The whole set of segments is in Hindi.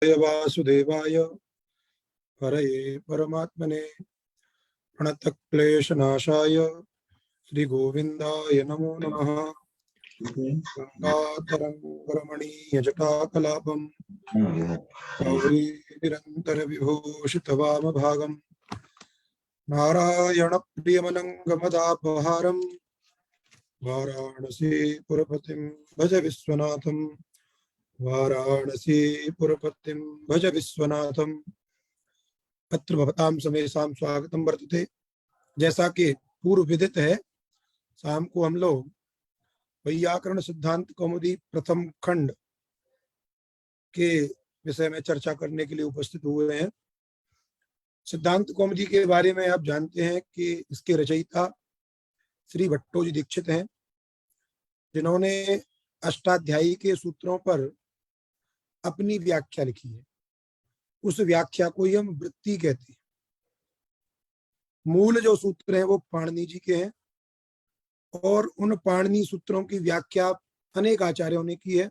वासुदेवाय हरये परमात्मने प्रणतक्लेशनाशाय श्रीगोविन्दाय नमो नमः। गङ्गातरङ्गरमणीयजटाकलापं गौरीनिरन्तरविभूषितवामभागं नारायणप्रियमनङ्गमदापहारं वाराणसीपुरपतिं भज विश्वनाथं। वाराणसीपुरपतिं भज विश्वनाथं। अत्र भवतां समेषां स्वागतम वर्तते। जैसा कि पूर्व विदित है, शाम को हम लोग वैयाकरण सिद्धांत कौमुदी प्रथम खंड के विषय में चर्चा करने के लिए उपस्थित हुए हैं। सिद्धांत कौमुदी के बारे में आप जानते हैं कि इसके रचयिता श्री भट्टोजी दीक्षित हैं, जिन्होंने अष्टाध्यायी के सूत्रों पर अपनी व्याख्या लिखी है। उस व्याख्या को ही हम वृत्ति कहते हैं। मूल जो सूत्र हैं वो पाणिनि जी के हैं और उन पाणिनि सूत्रों की व्याख्या अनेक आचार्यों ने की है।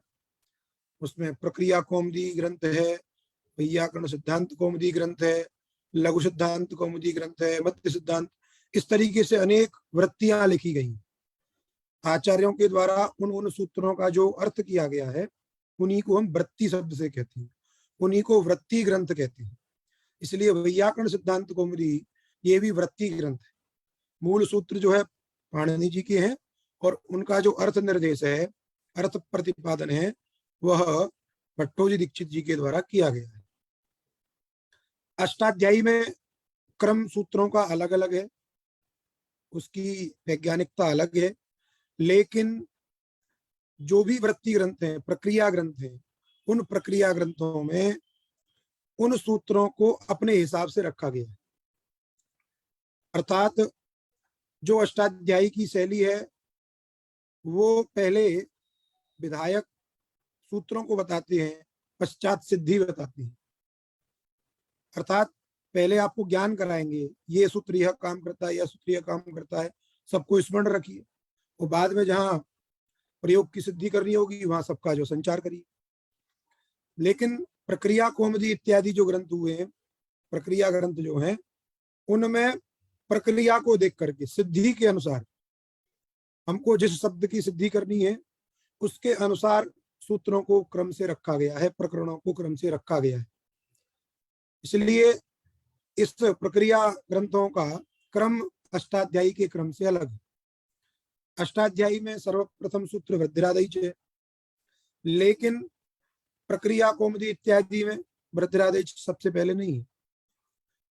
उसमें प्रक्रिया कौमुदी ग्रंथ है, वैयाकरण सिद्धांत कौमुदी ग्रंथ है, लघु सिद्धांत कौमुदी ग्रंथ है, मध्य सिद्धांत, इस तरीके से अनेक वृत्तियां लिखी गई। आचार्यों के द्वारा उन सूत्रों का जो अर्थ किया गया है, उन्हीं को हम वृत्ति शब्द से कहते हैं, उन्हीं को वृत्ति ग्रंथ कहते हैं। इसलिए वैयाकरण सिद्धांत कौमुदी ये भी वृत्ति ग्रंथ है। मूल सूत्र जो है पाणिनि जी के हैं और उनका जो अर्थ निर्देश है, अर्थ प्रतिपादन है, वह भट्टोजी दीक्षित जी के द्वारा किया गया है। अष्टाध्यायी में क्रम सूत्रों का अलग अलग है, उसकी वैज्ञानिकता अलग है, लेकिन जो भी वृत्ति ग्रंथ हैं, प्रक्रिया ग्रंथ हैं, उन प्रक्रिया ग्रंथों में उन सूत्रों को अपने हिसाब से रखा गया है। अर्थात जो अष्टाध्यायी की शैली है वो पहले विधायक सूत्रों को बताते हैं, पश्चात सिद्धि बताते हैं। अर्थात पहले आपको ज्ञान कराएंगे, ये सूत्र यह काम करता है, यह सूत्र यह काम करता है, सबको स्मरण रखिए, और बाद में जहां प्रयोग की सिद्धि करनी होगी वहां सबका जो संचार करिए। लेकिन प्रक्रिया कौमुदी इत्यादि जो ग्रंथ हुए हैं, प्रक्रिया ग्रंथ जो हैं, उनमें प्रक्रिया को देख करके सिद्धि के अनुसार हमको जिस शब्द की सिद्धि करनी है उसके अनुसार सूत्रों को क्रम से रखा गया है, प्रकरणों को क्रम से रखा गया है। इसलिए इस प्रक्रिया ग्रंथों का क्रम अष्टाध्यायी के क्रम से अलग है। अष्टाध्यायी में सर्वप्रथम सूत्र वृद्धिरादैच है, लेकिन प्रक्रिया कौमुदी इत्यादि में वृद्धिरादैच सबसे पहले नहीं है।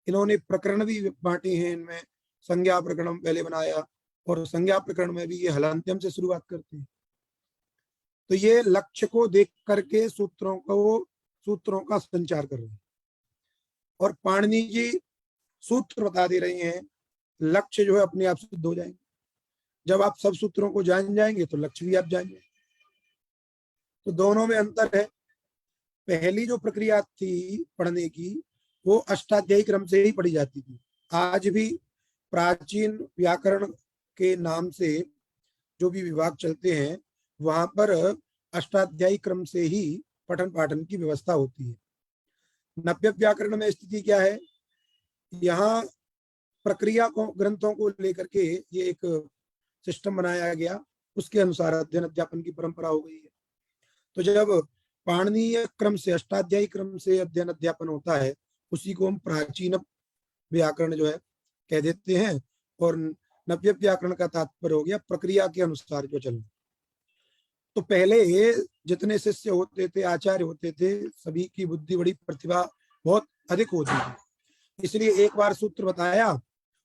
इन्होंने प्रकरण भी बांटे हैं, इनमें संज्ञा प्रकरण पहले बनाया और संज्ञा प्रकरण में भी ये हलांत्यम से शुरुआत करते हैं। तो ये लक्ष्य को देख करके सूत्रों का संचार कर रहे हैं। और पाणिनि जी सूत्र बता दे रहे हैं, लक्ष्य जो है अपने आप सिद्ध हो जाएंगे। जब आप सब सूत्रों को जान जाएंगे तो लक्ष्य भी आप जान जाएंगे। तो दोनों में अंतर है। पहली जो प्रक्रिया थी पढ़ने की वो अष्टाध्यायी क्रम से ही पढ़ी जाती थी। आज भी प्राचीन व्याकरण के नाम से जो भी विभाग चलते हैं वहां पर अष्टाध्यायी क्रम से ही पठन पाठन की व्यवस्था होती है। नव्य व्याकरण में स्थिति क्या है, यहाँ प्रक्रिया को ग्रंथों को लेकर के ये एक सिस्टम बनाया गया, उसके अनुसार अध्ययन अध्यापन की परंपरा हो गई है। तो जब पाणिनीय क्रम से, अष्टाध्यायी क्रम से अध्ययन अध्यापन होता है, उसी को हम प्राचीन व्याकरण जो है कह देते हैं। और नव्य व्याकरण का तात्पर्य हो गया प्रक्रिया के अनुसार जो चलना। तो पहले जितने शिष्य होते थे, आचार्य होते थे, सभी की बुद्धि, बड़ी प्रतिभा बहुत अधिक होती थी। इसलिए एक बार सूत्र बताया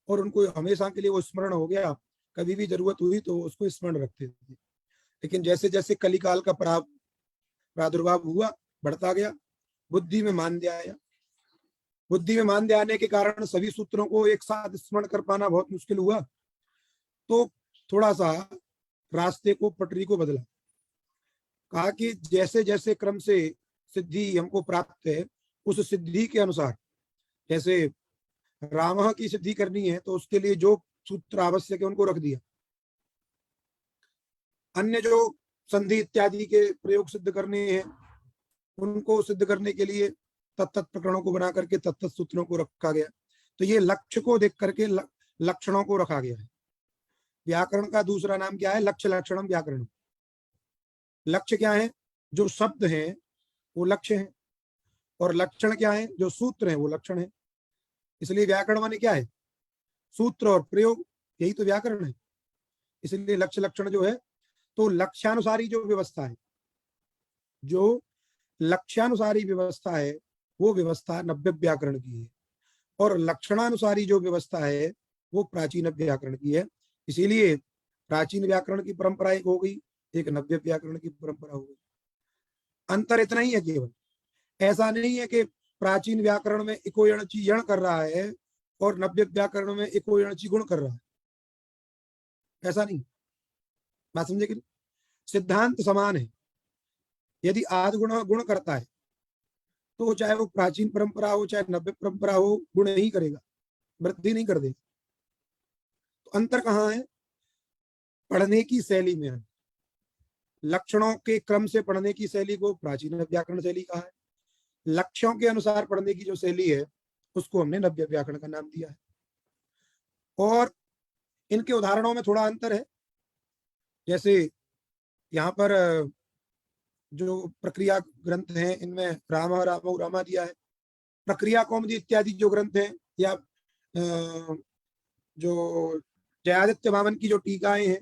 और उनको हमेशा के लिए वो स्मरण हो गया, कभी भी जरूरत हुई तो उसको स्मरण रखते थे। लेकिन जैसे जैसे कलिकाल का प्रादुर्भाव हुआ, बढ़ता गया, बुद्धि में मांद्य आया। बुद्धि में मांद्य आने के कारण सभी सूत्रों को एक साथ स्मरण कर पाना बहुत मुश्किल हुआ। तो थोड़ा सा रास्ते को, पटरी को बदला। कहा कि जैसे जैसे क्रम से सिद्धि हमको प्राप्त है, उस सिद्धि के अनुसार, जैसे राम की सिद्धि करनी है तो उसके लिए जो सूत्र आवश्यक है उनको रख दिया। अन्य जो संधि इत्यादि के प्रयोग सिद्ध करने हैं उनको सिद्ध करने के लिए तत्त प्रकरणों को बना करके तत्त सूत्रों को रखा गया। तो ये लक्ष्य को देख करके लक्षणों को रखा गया है। व्याकरण का दूसरा नाम क्या है? लक्ष्य लक्षणम व्याकरण। लक्ष्य क्या है? जो शब्द हैं वो लक्ष्य है, और लक्षण क्या है? जो सूत्र है वो लक्षण है। इसलिए व्याकरण माने क्या है? सूत्र और प्रयोग, यही तो व्याकरण है। इसलिए लक्ष्य लक्षण जो है, तो लक्ष्यानुसारी जो व्यवस्था है, जो लक्ष्यानुसारी व्यवस्था है वो व्यवस्था नव्य व्याकरण की है, और लक्षणानुसारी जो व्यवस्था है वो प्राचीन व्याकरण की है। इसीलिए प्राचीन व्याकरण की परंपरा एक हो गई, एक नव्य व्याकरण की परंपरा हो गई। अंतर इतना ही है केवल। ऐसा नहीं है कि प्राचीन व्याकरण में इको यणची यण कर रहा है और नव्य व्याकरण में इको यणची गुण कर रहा है, ऐसा नहीं। बात समझे कि सिद्धांत समान है। यदि आद गुण गुण करता है तो चाहे वो प्राचीन परंपरा हो चाहे नव्य परंपरा हो, गुण ही करेगा, वृद्धि नहीं कर देगा। तो अंतर कहाँ है? पढ़ने की शैली में है। लक्षणों के क्रम से पढ़ने की शैली को प्राचीन व्याकरण शैली कहा है। लक्ष्यों के अनुसार पढ़ने की जो शैली है उसको हमने नव्य व्याकरण का नाम दिया है। और इनके उदाहरणों में थोड़ा अंतर है। जैसे यहाँ पर जो प्रक्रिया ग्रंथ हैं इनमें राम राम रामा दिया है। प्रक्रिया कौमुदी इत्यादि जो ग्रंथ हैं, या जो जयादित्य वामन की जो टीकाएं हैं,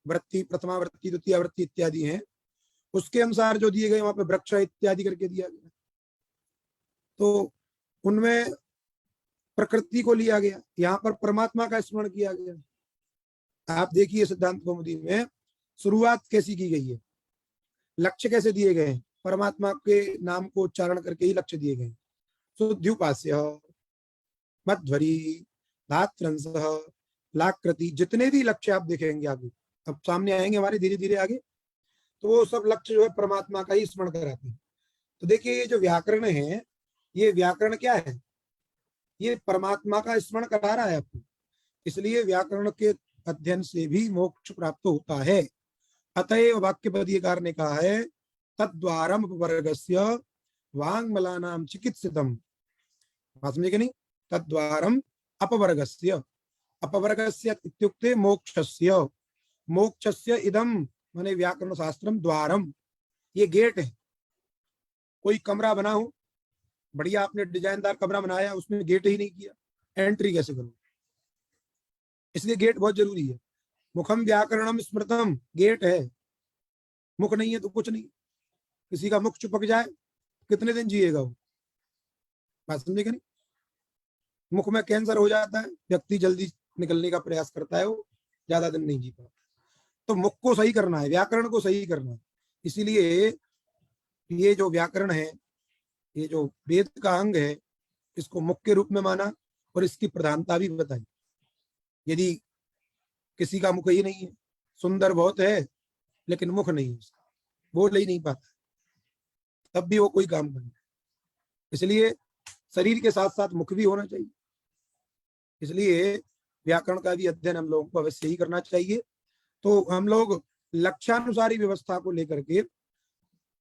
वृत्ति प्रथमा वृत्ति द्वितीय वृत्ति इत्यादि हैं, उसके अनुसार जो दिए गए वहां पे वृक्ष इत्यादि करके दिया गया। तो उनमें प्रकृति को लिया गया, यहाँ पर परमात्मा का स्मरण किया गया। आप देखिए सिद्धांत कौमुदी में शुरुआत कैसी की गई है, लक्ष्य कैसे दिए गए हैं, परमात्मा के नाम को उच्चारण करके ही लक्ष्य दिए गए। शुद्ध्युपास्य, मध्वरी, धात्रंश, लाकृति, जितने भी लक्ष्य आप देखेंगे आगे, अब सामने आएंगे हमारे धीरे धीरे आगे, तो वो सब लक्ष्य जो है परमात्मा का ही स्मरण कराते हैं। तो देखिए ये जो व्याकरण है, ये व्याकरण क्या है? ये परमात्मा का स्मरण करा रहा है आपको। इसलिए व्याकरण के अध्ययन से भी मोक्ष प्राप्त होता है। अतएव वाक्यपदीयकार ने कहा है तद्वारम वर्गस्य वांग्मलानाम चिकित्सितम। बात समझे कि नहीं? तद्वारम अपवर्गस्य, अपवर्गस्य इत्युक्ते मोक्षस्य, मोक्षस्य इदम माने व्याकरण शास्त्रम द्वारम, ये गेट है। कोई कमरा बना हो, बढ़िया आपने डिजाइनदार कमरा बनाया, उसमें गेट ही नहीं किया, एंट्री कैसे करो? इसलिए गेट बहुत जरूरी है। मुखम व्याकरणम स्मृतम, गेट है। मुख नहीं है तो कुछ नहीं। किसी का मुख चिपक जाए कितने दिन जिएगा वो? बात समझे कि नहीं? मुख में कैंसर हो जाता है, व्यक्ति जल्दी निकलने का प्रयास करता है, वो ज्यादा दिन नहीं जी पाता। तो मुख को सही करना है, व्याकरण को सही करना है। इसीलिए ये जो व्याकरण है, ये जो वेद का अंग है, इसको मुख के रूप में माना और इसकी प्रधानता भी बताई। यदि किसी का मुख ही नहीं है, सुंदर बहुत है लेकिन मुख नहीं है उसका, बोल ही नहीं पाता, तब भी वो कोई काम कर। इसलिए शरीर के साथ साथ मुख भी होना चाहिए। इसलिए व्याकरण का भी अध्ययन हम लोगों को अवश्य ही करना चाहिए। तो हम लोग लक्ष्यानुसारी व्यवस्था को लेकर के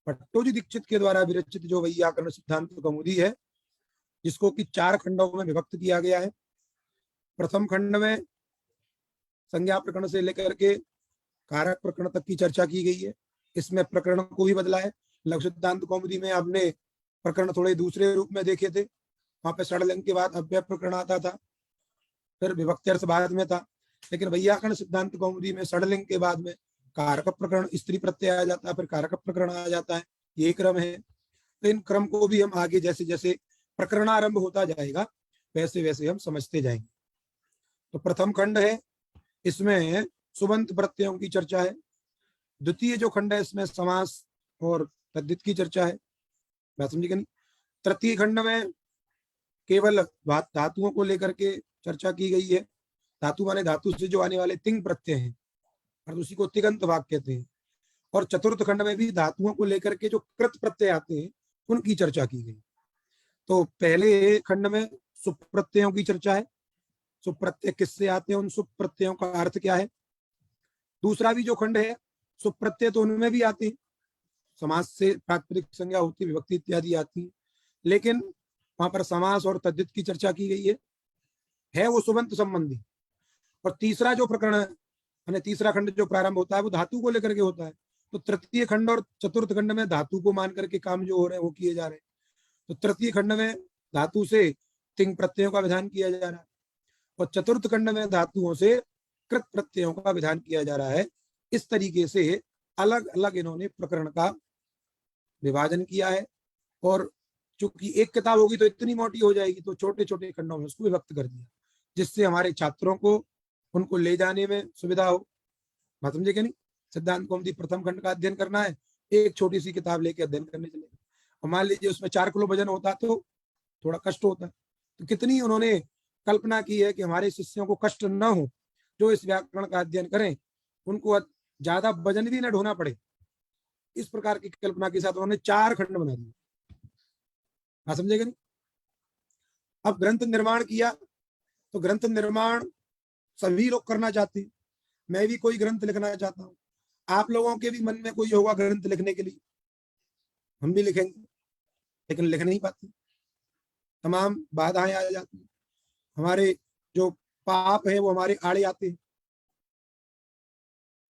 भट्टोजी दीक्षित के द्वारा विरचित जो व्याकरण सिद्धांत कौमुदी है, जिसको कि 4 खंडों में विभक्त किया गया है। प्रथम खंड में संज्ञा प्रकरण से लेकर के कारक प्रकरण तक की चर्चा की गई है। इसमें प्रकरण को भी बदला है। लघु सिद्धांत कौमुदी में आपने प्रकरण थोड़े दूसरे रूप में देखे थे, वहां पे षडलिंग के बाद अव्यय प्रकरण आता था, फिर विभक्ति अर्थ बाद में था। लेकिन व्याकरण सिद्धांत कौमुदी में षडलिंग के बाद में कारक प्रकरण, स्त्री प्रत्यय आ जाता है, फिर कारक प्रकरण आ जाता है, ये क्रम है। तो इन क्रम को भी हम आगे जैसे जैसे प्रकरणारंभ होता जाएगा वैसे वैसे हम समझते जाएंगे। तो प्रथम खंड है, इसमें सुबंत प्रत्ययों की चर्चा है। द्वितीय जो खंड है इसमें समास और तद्धित की चर्चा है। बात समझी कि नहीं? तृतीय खंड में केवल धातुओं को लेकर के चर्चा की गई है। धातु माने धातु से जो आने वाले तिंग प्रत्यय हैं और उसी को तिगंत भाग कहते हैं। और चतुर्थ खंड में भी धातुओं को लेकर के जो कृत प्रत्यय आते हैं उनकी चर्चा की गई। तो पहले खंड में सुप प्रत्ययों की चर्चा है, सुप प्रत्यय किससे आते हैं, उन सुप प्रत्ययों का अर्थ क्या है। दूसरा भी जो खंड है, सुप प्रत्यय तो उनमें भी आते हैं, समास से प्रातिपदिक संज्ञा होती, विभक्ति इत्यादि आती है, लेकिन वहां पर समास और तद्धित की चर्चा की गई है वो सुबंत संबंधी। और तीसरा जो प्रकरण है, यानी तीसरा खंड जो प्रारंभ होता है वो धातु को लेकर के होता है। तो तृतीय खंड और चतुर्थ खंड में धातु को मान करके काम जो हो रहे हैं वो किए जा रहे हैं। तो तृतीय खंड में धातु से तिंग प्रत्ययों का विधान किया जा रहा है और चतुर्थ खंड में धातुओं से कृत प्रत्ययों का विधान किया जा रहा है। इस तरीके से अलग अलग इन्होंने प्रकरण का विभाजन किया है। और चूंकि एक किताब होगी तो इतनी मोटी हो जाएगी, तो छोटे छोटे खंडों में उसको विभक्त कर दिया, जिससे हमारे छात्रों को उनको ले जाने में सुविधा हो। बात समझे क्या नहीं? सिद्धांत कौमुदी प्रथम खंड का अध्ययन करना है, एक छोटी सी किताब लेके अध्ययन करने चले, और मान लीजिए उसमें 4 किलो वजन होता तो थोड़ा कष्ट होता। तो कितनी उन्होंने कल्पना की है कि हमारे शिष्यों को कष्ट न हो, जो इस व्याकरण का अध्ययन करें उनको ज्यादा वजन भी न ढोना पड़े। इस प्रकार की कल्पना के साथ उन्होंने 4 खंड बना दिए। हाँ, समझेगा नहीं? अब ग्रंथ निर्माण किया, तो ग्रंथ निर्माण सभी लोग करना चाहते हैं। मैं भी कोई ग्रंथ लिखना चाहता हूँ, आप लोगों के भी मन में कोई होगा ग्रंथ लिखने के लिए, हम भी लिखेंगे, लेकिन लिख नहीं पाते, तमाम बाधाएं आ जाती हैं, हमारे जो पाप है वो हमारे आड़े आते हैं।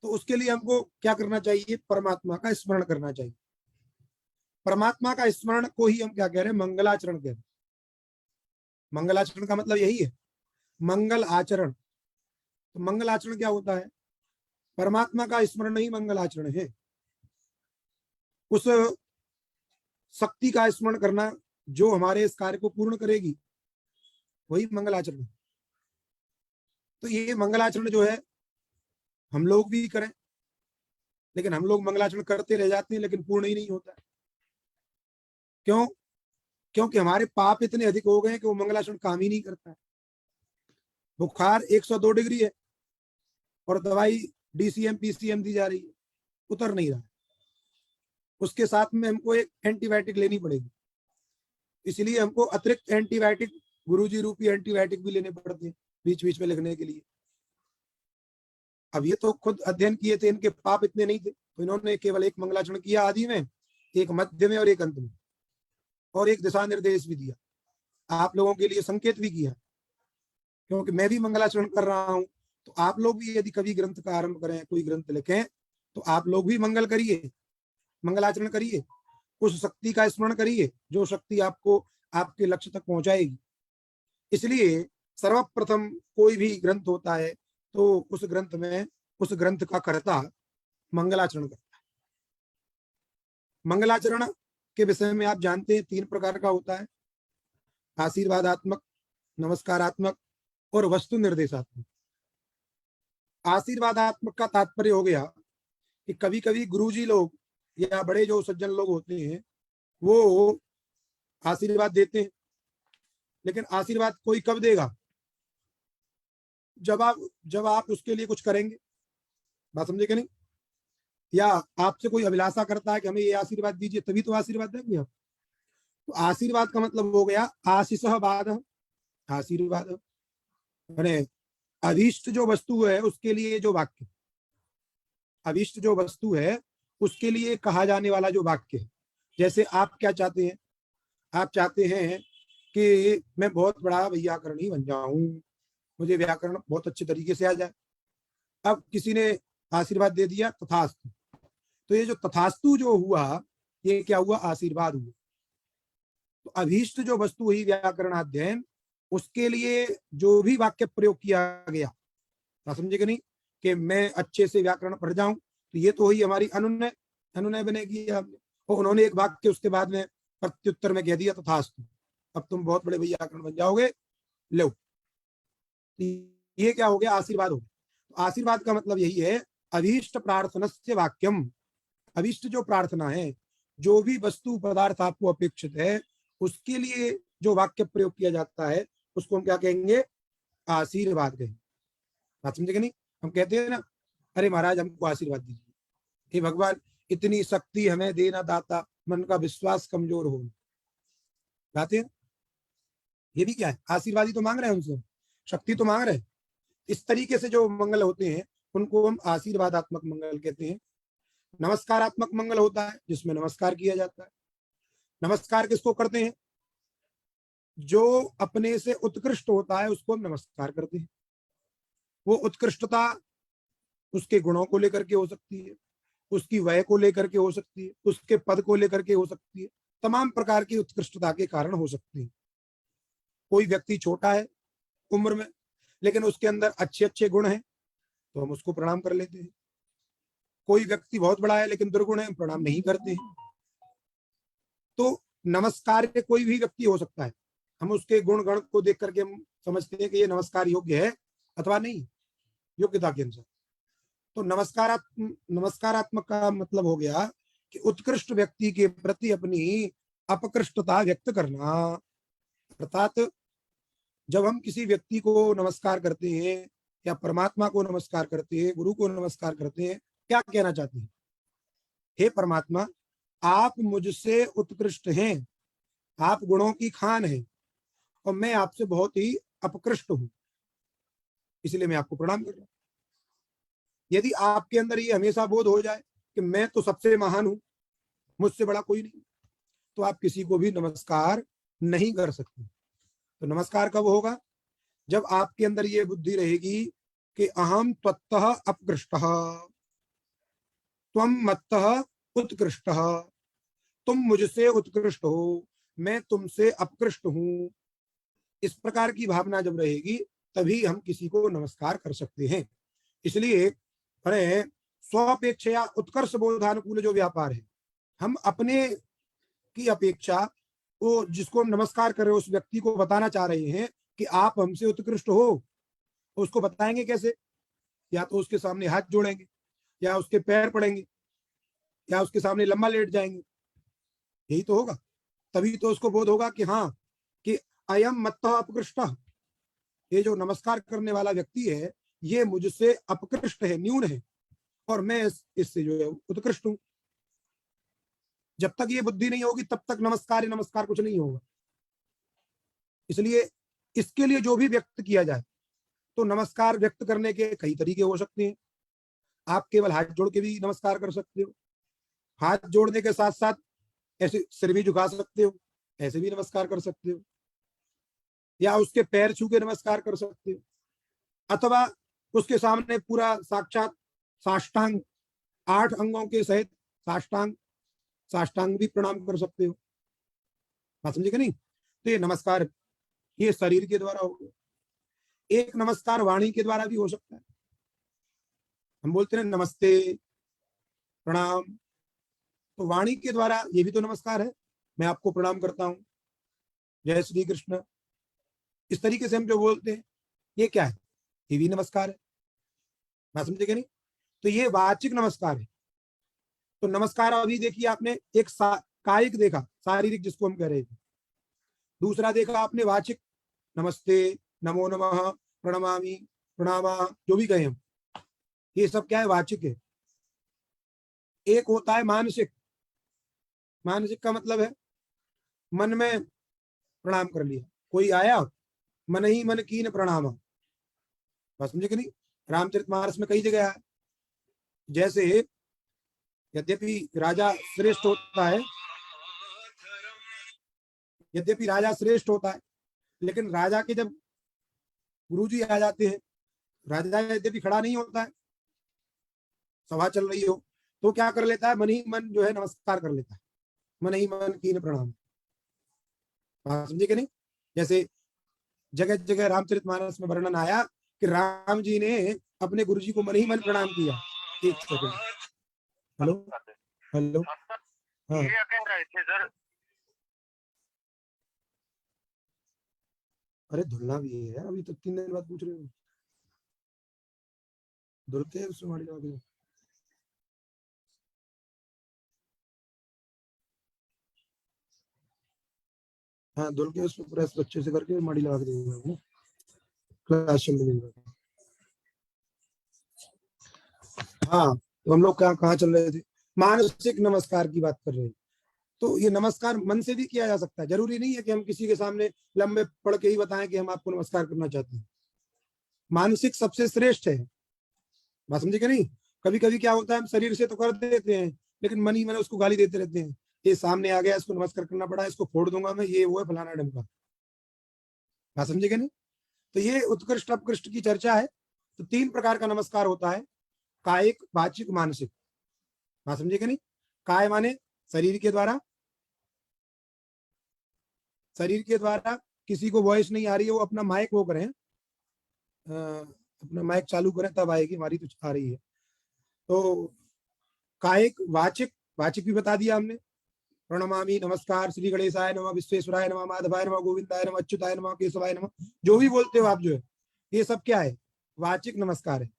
तो उसके लिए हमको क्या करना चाहिए? परमात्मा का स्मरण करना चाहिए। परमात्मा का स्मरण को ही हम क्या कह रहे हैं? मंगलाचरण कह रहे हैं। मंगलाचरण का मतलब यही है, मंगल आचरण। तो मंगल आचरण क्या होता है? परमात्मा का स्मरण ही मंगल आचरण है। उस शक्ति का स्मरण करना जो हमारे इस कार्य को पूर्ण करेगी, वही मंगल आचरण है। तो ये मंगलाचरण जो है हम लोग भी करें, लेकिन हम लोग मंगलाचरण करते रह जाते हैं, लेकिन पूर्ण ही नहीं होता है। क्यों? क्योंकि हमारे पाप इतने अधिक हो गए हैं कि वो मंगलाचरण काम ही नहीं करता है। बुखार 102 डिग्री है और दवाई DCM PCM दी जा रही है, उतर नहीं रहा है। उसके साथ में हमको एक एंटीबायोटिक लेनी पड़ेगी, इसलिए हमको अतिरिक्त एंटीबायोटिक, गुरुजी रूपी एंटीबायोटिक भी लेने पड़ते हैं बीच बीच में लिखने के लिए। अब ये तो खुद अध्ययन किए थे, इनके पाप इतने नहीं थे, तो इन्होंने केवल एक मंगलाचरण किया आदि में, एक मध्य में और एक अंत में, और एक दिशा निर्देश भी दिया, आप लोगों के लिए संकेत भी किया। क्योंकि मैं भी मंगलाचरण कर रहा हूं, तो आप लोग भी यदि कभी ग्रंथ का आरंभ करें, कोई ग्रंथ लिखें, तो आप लोग भी मंगल करिए, मंगलाचरण करिए, उस शक्ति का स्मरण करिए जो शक्ति आपको आपके लक्ष्य तक पहुंचाएगी। इसलिए सर्वप्रथम कोई भी ग्रंथ होता है तो उस ग्रंथ में उस ग्रंथ का कर्ता मंगलाचरण करता है। मंगलाचरण के विषय में आप जानते हैं 3 प्रकार का होता है, आशीर्वादात्मक, नमस्कारात्मक और वस्तु निर्देशात्मक। आशीर्वादात्मक का तात्पर्य हो गया कि कभी कभी गुरुजी लोग या बड़े जो सज्जन लोग होते हैं वो आशीर्वाद देते हैं, लेकिन आशीर्वाद कोई कब देगा? जब आप उसके लिए कुछ करेंगे। बात समझे कि नहीं? या आपसे कोई अभिलाषा करता है कि हमें ये आशीर्वाद दीजिए, तभी तो आशीर्वाद देंगे आप। तो आशीर्वाद का मतलब हो गया आशीषः बाद, आशीर्वाद मैंने अभीष्ट जो वस्तु है उसके लिए जो वाक्य, अभीष्ट जो वस्तु है उसके लिए कहा जाने वाला जो वाक्य है। जैसे आप क्या चाहते हैं? आप चाहते हैं कि मैं बहुत बड़ा व्याकरणी बन जाऊं, मुझे व्याकरण बहुत अच्छे तरीके से आ जाए। अब किसी ने आशीर्वाद दे दिया तथास्तु, तो ये जो तथास्तु जो हुआ, ये क्या हुआ? आशीर्वाद हुआ। तो अभीष्ट जो वस्तु हुई व्याकरण अध्ययन, उसके लिए जो भी वाक्य प्रयोग किया गया, समझे कि नहीं, कि मैं अच्छे से व्याकरण पढ़ जाऊं, तो ये तो हुई हमारी अनुनय, अनुनय बनेगी आपने। और उन्होंने एक वाक्य उसके बाद में प्रत्युत्तर में कह दिया तथास्तु, अब तुम बहुत बड़े व्याकरण बन जाओगे, लो। ये क्या हो गया? आशीर्वाद हो गया। तो आशीर्वाद का मतलब यही है, अभीष्ट प्रार्थनस्य वाक्यम। अभीष्ट जो प्रार्थना है, जो भी वस्तु पदार्थ आपको अपेक्षित है, उसके लिए जो वाक्य प्रयोग किया जाता है उसको हम क्या कहेंगे? आशीर्वाद कहेंगे। बात समझे कि नहीं? हम कहते हैं ना, अरे महाराज हमको आशीर्वाद दीजिए, हे भगवान इतनी शक्ति हमें देना दाता, मन का विश्वास कमजोर हो। कहते हैं ये भी क्या है? आशीर्वाद ही तो मांग रहे हैं उनसे, शक्ति तो मांग रहे हैं। इस तरीके से जो मंगल होते हैं उनको हम आशीर्वादात्मक मंगल कहते हैं। नमस्कारात्मक मंगल होता है जिसमें नमस्कार किया जाता है। नमस्कार किसको करते हैं? जो अपने से उत्कृष्ट होता है उसको हम नमस्कार करते हैं। वो उत्कृष्टता उसके गुणों को लेकर के हो सकती है, उसकी वय को लेकर के हो सकती है, उसके पद को लेकर के हो सकती है, तमाम प्रकार की उत्कृष्टता के कारण हो सकती है। कोई व्यक्ति छोटा है उम्र में लेकिन उसके अंदर अच्छे अच्छे गुण हैं तो हम उसको प्रणाम कर लेते हैं। कोई व्यक्ति बहुत बड़ा है लेकिन दुर्गुण है, हम प्रणाम नहीं करते हैं। तो नमस्कार के कोई भी व्यक्ति हो सकता है, हम उसके गुण गण को देख करके हम समझते हैं कि ये नमस्कार योग्य है अथवा नहीं, योग्यता के अनुसार। तो नमस्कारात्मक का मतलब हो गया कि उत्कृष्ट व्यक्ति के प्रति अपनी अपकृष्टता व्यक्त करना। अर्थात जब हम किसी व्यक्ति को नमस्कार करते हैं या परमात्मा को नमस्कार करते हैं, गुरु को नमस्कार करते हैं, क्या कहना चाहते हैं? हे परमात्मा, आप मुझसे उत्कृष्ट हैं, आप गुणों की खान हैं और मैं आपसे बहुत ही अपकृष्ट हूं, इसलिए मैं आपको प्रणाम कर रहा हूं। यदि आपके अंदर ये हमेशा बोध हो जाए कि मैं तो सबसे महान हूं, मुझसे बड़ा कोई नहीं, तो आप किसी को भी नमस्कार नहीं कर सकते। तो नमस्कार कब होगा? जब आपके अंदर ये बुद्धि रहेगी कि अहम त्वत्तः अपकृष्टः, त्वम मत्तः उत्कृष्टः, तुम मुझसे उत्कृष्ट हो, मैं तुमसे अपकृष्ट हूं। इस प्रकार की भावना जब रहेगी तभी हम किसी को नमस्कार कर सकते हैं। इसलिए हमें स्वापेक्षया उत्कर्ष बोधानुकूल जो व्यापार है, हम अपने की अपेक्षा वो जिसको हम नमस्कार कर रहे हो उस व्यक्ति को बताना चाह रहे हैं कि आप हमसे उत्कृष्ट हो, उसको बताएंगे कैसे? या तो उसके सामने हाथ जोड़ेंगे, या उसके पैर पड़ेंगे, या उसके सामने लंबा लेट जाएंगे, यही तो होगा। तभी तो उसको बोध होगा कि हाँ, कि अयम मत्तः अपकृष्ट, ये जो नमस्कार करने वाला व्यक्ति है ये मुझसे अपकृष्ट है, न्यून है, और मैं इससे जो है उत्कृष्ट हूं। जब तक ये बुद्धि नहीं होगी तब तक नमस्कार नमस्कार कुछ नहीं होगा। इसलिए इसके लिए जो भी व्यक्त किया जाए, तो नमस्कार व्यक्त करने के कई तरीके हो सकते हैं। आप केवल हाथ जोड़ के भी नमस्कार कर सकते हो, हाथ जोड़ने के साथ साथ ऐसे सिर भी झुका सकते हो, ऐसे भी नमस्कार कर सकते हो, या उसके पैर छू के नमस्कार कर सकते हो, अथवा उसके सामने पूरा साक्षात साष्टांग 8 अंगों के सहित साष्टांग साष्टांग भी प्रणाम कर सकते हो। बात समझे कि नहीं? तो ये नमस्कार ये शरीर के द्वारा हो गया। एक नमस्कार वाणी के द्वारा भी हो सकता है। हम बोलते हैं नमस्ते, प्रणाम, तो वाणी के द्वारा ये भी तो नमस्कार है, मैं आपको प्रणाम करता हूं, जय श्री कृष्ण, इस तरीके से हम जो बोलते हैं ये क्या है? ये भी नमस्कार है। बात समझे कि नहीं? तो ये वाचिक नमस्कार है। तो नमस्कार अभी देखिए आपने एक कायिक देखा, शारीरिक जिसको हम कह रहे थे, दूसरा देखा आपने वाचिक, नमस्ते, नमो नमः, प्रणमामि, प्रणामा, जो भी कहें हम, ये सब क्या है? वाचिक है। एक होता है मानसिक। मानसिक का मतलब है मन में प्रणाम कर लिया, कोई आया मन ही मन कीन प्रणाम। बस समझे कि नहीं? रामचरितमानस में कई जगह है। जैसे यद्यपि राजा श्रेष्ठ होता है, यद्यपि राजा श्रेष्ठ होता है, लेकिन राजा के जब गुरुजी आ जाते हैं, राजा यद्यपि खड़ा नहीं होता है, सभा चल रही हो, तो क्या कर लेता है? मन ही मन जो है नमस्कार कर लेता है, मन ही मन कीन प्रणाम। समझे कि नहीं? जैसे जगह जगह रामचरितमानस में वर्णन आया कि राम जी ने अपने गुरु जी को मन ही मन प्रणाम किया। एक सेकंड, हेलो हेलो, हाँ अरे धुलना भी है, अभी तो 3 दिन बाद पूछ रहे हो। धुलते हैं उसमें माड़ी लगा। हाँ धुल के उसमें प्रेस बच्चे से करके माड़ी लगा के देंगे क्लास चल रही है। हाँ तो हम लोग कहाँ चल रहे थे? मानसिक नमस्कार की बात कर रहे हैं। तो ये नमस्कार मन से भी किया जा सकता है, जरूरी नहीं है कि हम किसी के सामने लंबे पढ़ के ही बताएं कि हम आपको नमस्कार करना चाहते हैं। मानसिक सबसे श्रेष्ठ है। बात समझे कि नहीं? कभी कभी क्या होता है, हम शरीर से तो कर देते हैं लेकिन मन ही मन उसको गाली देते रहते हैं, ये सामने आ गया, इसको नमस्कार करना पड़ा, इसको फोड़ दूंगा मैं, ये वो है, फलाना ढमका। बात समझेगा नहीं? तो ये उत्कृष्ट अपकृष्ट की चर्चा है। तो 3 प्रकार का नमस्कार होता है, कायिक, वाचिक, मानसिक। बात समझेगा नहीं? काय माने शरीर के द्वारा, शरीर के द्वारा किसी को वॉइस नहीं आ रही है, वो अपना माइक वो करें, अपना माइक चालू करें तब आएगी, हमारी तो आ रही है। तो कायिक, वाचिक, वाचिक भी बता दिया हमने, प्रणमामि, नमस्कार, श्री गणेशाय नमः, विश्वेश्वराय नमः, माधवाय नमः, गोविंदाय नमः, अच्युताय नमः, केशवाय नमः, जो भी बोलते हो आप जो है, ये सब क्या है? वाचिक नमस्कार है।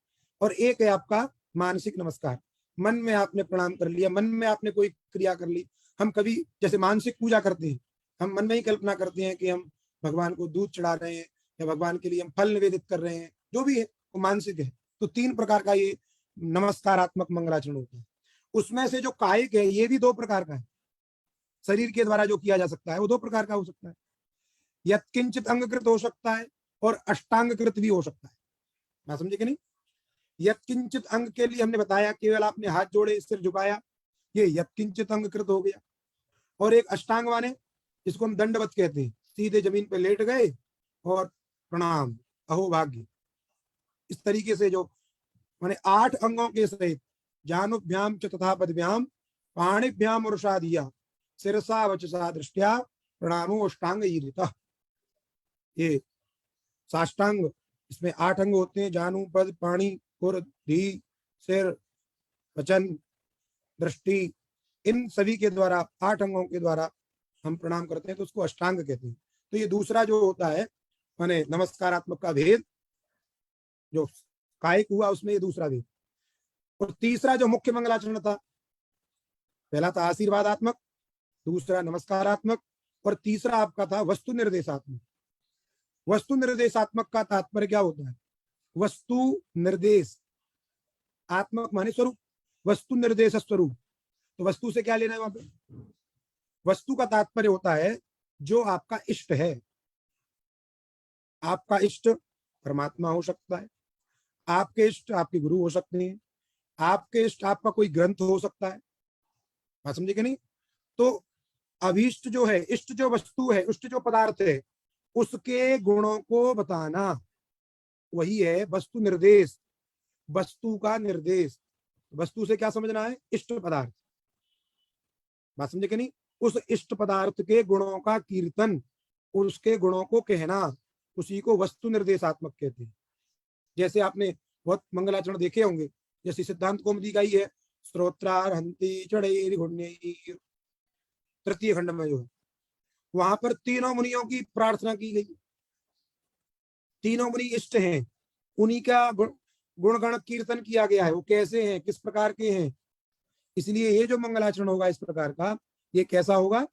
और एक है आपका मानसिक नमस्कार, मन में आपने प्रणाम कर लिया, मन में आपने कोई क्रिया कर ली। हम कभी जैसे मानसिक पूजा करते हैं, हम मन में ही कल्पना करते हैं कि हम भगवान को दूध चढ़ा रहे हैं या भगवान के लिए हम फल निवेदित कर रहे हैं, जो भी है वो मानसिक है। तो 3 प्रकार का ये नमस्कारात्मक मंगलाचरण होता है। उसमें से जो कायिक है ये भी 2 प्रकार का है, शरीर के द्वारा जो किया जा सकता है वो 2 प्रकार का हो सकता है। यत्किंचित अंगकृत हो सकता है और अष्टांगकृत भी हो सकता है। मैं समझे कि नहीं? यत्किंचित अंग के लिए हमने बताया केवल आपने हाथ जोड़े, सिर झुकाया, ये यत्किंचित अंगकृत हो गया। और एक अष्टांग माने जिसको हम दंडवत कहते हैं, सीधे जमीन पे लेट गए और प्रणाम, अहो भाग्य, इस तरीके से जो माने 8 अंगों के सहित, जानुभ्याम च तथा पदभ्याम पाणिभ्याम और दिया, सिरसा वचसा दृष्टिया प्रणामो अष्टांग ईरिता। ये साष्टांग, इसमें 8 अंग होते हैं, जानु, पद, पाणी, कुर, धी, सिर, वचन, दृष्टि, इन सभी के द्वारा 8 अंगों के द्वारा हम प्रणाम करते हैं, तो उसको अष्टांग कहते हैं। तो ये दूसरा जो होता है माने नमस्कारात्मक का भेद, जो कायिक हुआ उसमें ये दूसरा भेद। और तीसरा जो मुख्य मंगलाचरण था, पहला था आशीर्वादात्मक, दूसरा नमस्कारात्मक, और तीसरा आपका था वस्तु निर्देशात्मक। वस्तु निर्देशात्मक का तात्पर्य क्या होता है? वस्तु निर्देश, आत्मक माने स्वरूप, वस्तु निर्देश स्वरूप। तो वस्तु से क्या लेना है वहां पे? वस्तु का तात्पर्य होता है जो आपका इष्ट है। आपका इष्ट परमात्मा हो सकता है, आपके इष्ट आपके गुरु हो सकते हैं, आपके इष्ट आपका कोई ग्रंथ हो सकता है। बात समझे कि नहीं? तो अभीष्ट जो है, इष्ट जो वस्तु है, इष्ट जो पदार्थ है, उसके गुणों को बताना, वही है वस्तु निर्देश, वस्तु का निर्देश। वस्तु से क्या समझना है? इष्ट पदार्थ। बात समझे कि नहीं? उस इष्ट पदार्थ के गुणों का कीर्तन, उसके गुणों को कहना, उसी को वस्तु निर्देशात्मक कहते हैं। जैसे आपने बहुत मंगलाचरण देखे होंगे, जैसे सिद्धांत कौमुदी का ही है, स्त्रोत्रार्हन्ति चढ़ैर्घुण्यैः, तृतीय खंड में जो है, वहां पर तीनों मुनियों की प्रार्थना की गई। तीनों मुनि इष्ट हैं, उन्हीं का गुणगण कीर्तन किया गया है। वो कैसे हैं, किस प्रकार के हैं, इसलिए ये जो मंगलाचरण होगा इस प्रकार का, ये कैसा होगा?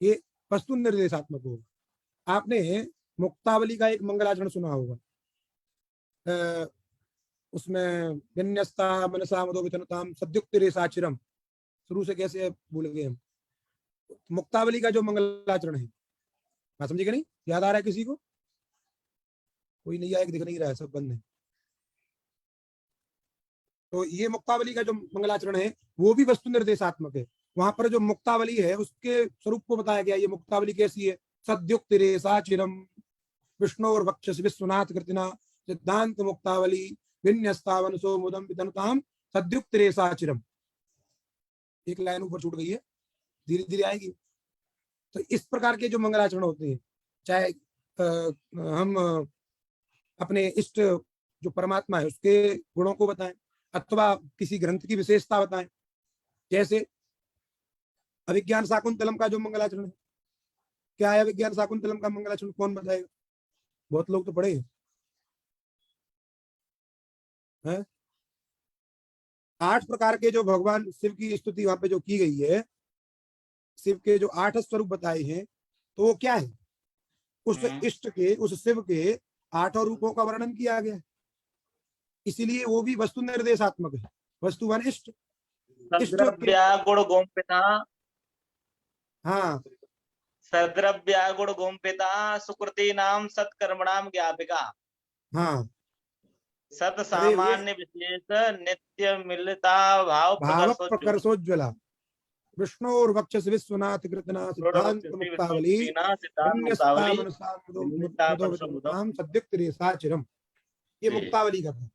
ये वस्तु निर्देशात्मक होगा। आपने मुक्तावली का एक मंगलाचरण सुना होगा, उसमें विन्यस्ता मनसा मदो वितनताम सद्युक्ति साचिरम, शुरू से कैसे भूल गए हम। मुक्तावली का जो मंगलाचरण है, बात समझिएगा नहीं? याद आ रहा है किसी को? कोई नहीं आया, दिख नहीं रहा है, सब बंद है। तो ये मुक्तावली का जो मंगलाचरण है वो भी वस्तु निर्देशात्मक है। वहां पर जो मुक्तावली है उसके स्वरूप को बताया गया। ये मुक्तावली कैसी है? सद्युक्ति साचिरम विष्णु और वक्षस विश्वनाथ कृतिना सिद्धांत मुक्तावली विन्यस्तावन सो मुदम वितनताम सद्युक्ति साचिरम। एक लाइन ऊपर छूट गई है, धीरे धीरे आएगी। तो इस प्रकार के जो मंगलाचरण होते हैं, चाहे हम अपने इष्ट जो परमात्मा है उसके गुणों को बताएं अथवा किसी ग्रंथ की विशेषता बताएं। जैसे अभिज्ञान शाकुंतलम का जो मंगलाचरण है, क्या है अभिज्ञान शाकुंतलम का मंगलाचरण? कौन बताएगा? बहुत लोग तो पढ़े हैं। 8 प्रकार के जो भगवान शिव की स्तुति वहां पे जो की गई है, शिव के जो 8 स्वरूप बताए हैं, तो वो क्या है? उस इष्ट के, उस शिव के 8 रूपों का वर्णन किया गया है। इसीलिए वो भी वस्तु निर्देशात्मक है। वस्तु वन इष्ट, इष्ट के, गुण गोमपिता, हाँ, सद्रव्या गुण गोमपिता सुकृति नाम सत्कर्मणाम ज्ञापिका। हाँ, सत अरे वे सामान्य विशेष नित्य मिलता भाव भाव प्रकर्षोज्वल प्रकर्षोज्वला विष्णोर्वक्षस विश्वनाथ कृतना सिद्धांत मुक्तावली सिद्धांत अन्यस्ता मुक्तावली मनसा निमित्ता मदो परसो मुदम। विद्रुताम सद्युक्त रेसाचिरम। ये जी मुक्तावली का था,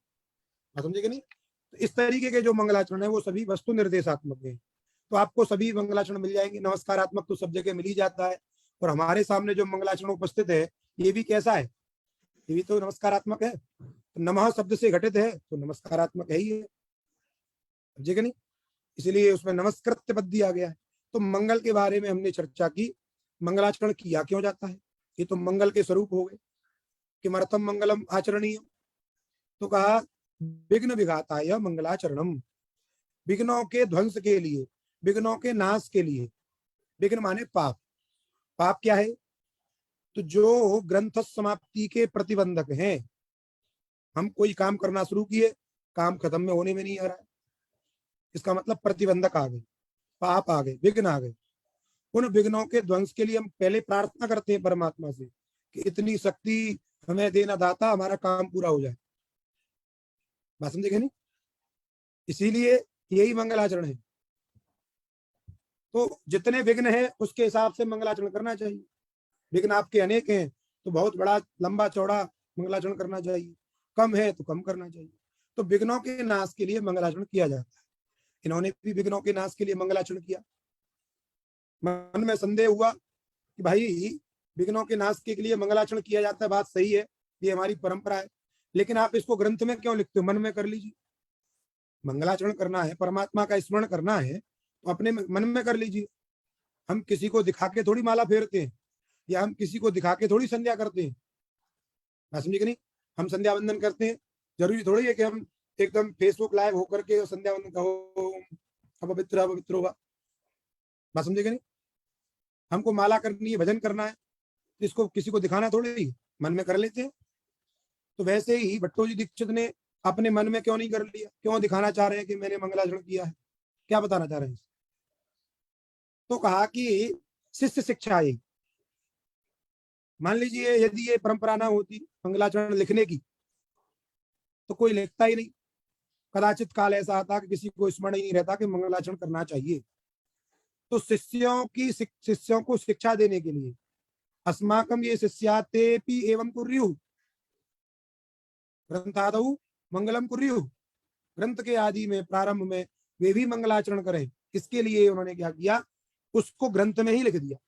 समझे कि नहीं? तो इस तरीके के जो मंगलाचरण है वो सभी वस्तु निर्देशात्मक है। तो आपको सभी मंगलाचरण मिल जाएंगे। नमस्कारात्मक तो सब जगह मिल ही जाता है, और हमारे सामने जो मंगलाचरण उपस्थित है ये भी कैसा है? ये भी तो नमस्कारात्मक है। तो नमः शब्द से घटित है तो नमस्कारात्मक है ही है, समझे कि नहीं? इसीलिए उसमें नमस्कृत्य पद दिया गया है। तो मंगल के बारे में हमने चर्चा की, मंगलाचरण किया क्यों जाता है। ये तो मंगल के स्वरूप हो गए, किमर्थम मंगलम आचरणीय। तो कहा विघ्न विघाताय मंगलाचरणम, विघ्नों के ध्वंस के लिए, विघ्नों के नाश के लिए। विघ्न माने पाप। पाप क्या है? तो जो ग्रंथ समाप्ति के प्रतिबंधक हैं। हम कोई काम करना शुरू किए, काम खत्म में होने में नहीं आ रहा है, इसका मतलब प्रतिबंधक आ गए, पाप आ गए, विघ्न आ गए। उन विघ्नों के ध्वंस के लिए हम पहले प्रार्थना करते हैं परमात्मा से कि इतनी शक्ति हमें देना दाता, हमारा काम पूरा हो जाए। बात समझे नहीं? इसीलिए यही मंगलाचरण है। तो जितने विघ्न है उसके हिसाब से मंगलाचरण करना चाहिए। विघ्न आपके अनेक हैं तो बहुत बड़ा लंबा चौड़ा मंगलाचरण करना चाहिए, कम है तो कम करना चाहिए। तो विघ्नों के नाश के लिए मंगलाचरण किया जाता है। इन्होंने भी विघ्नों के नाश के लिए मंगलाचरण किया। मन में संदेह हुआ कि भाई विघ्नों के नाश के लिए मंगलाचरण किया जाता है, बात सही है, ये हमारी परंपरा है, लेकिन आप इसको ग्रंथ में क्यों लिखते हो? मन में कर लीजिए। मंगलाचरण करना है, परमात्मा का स्मरण करना है, तो अपने मन में कर लीजिए। हम किसी को दिखा के थोड़ी माला फेरते हैं, या हम किसी को दिखा के थोड़ी संध्या करते हैं। बात समझे कि नहीं? हम संध्या वंदन करते हैं, जरूरी थोड़ी है कि हम एकदम फेसबुक लाइव होकर के संध्या वंदन कहो अपवित्र अपवित्र होगा। बात समझे कि नहीं? हमको माला करनी है, भजन करना है, इसको किसी को दिखाना थोड़ी, मन में कर लेते हैं। तो वैसे ही भट्टो जी दीक्षित ने अपने मन में क्यों नहीं कर लिया? क्यों दिखाना चाह रहे हैं कि मैंने मंगलाचरण किया है? क्या बताना चाह रहे हैं? तो कहा कि शिष्य शिक्षा यही। मान लीजिए यदि ये परंपरा ना होती मंगलाचरण लिखने की, तो कोई लिखता ही नहीं। कदाचित काल ऐसा आता कि किसी को स्मरण ही नहीं रहता कि मंगलाचरण करना चाहिए। तो शिष्यों को शिक्षा देने के लिए अस्माकम ये शिष्यातेपि एवं कुर्युः ग्रंथादौ मंगलम कुर्युः, ग्रंथ के आदि में प्रारंभ में वे भी मंगलाचरण करें। इसके लिए उन्होंने क्या किया? उसको ग्रंथ में ही लिख दिया।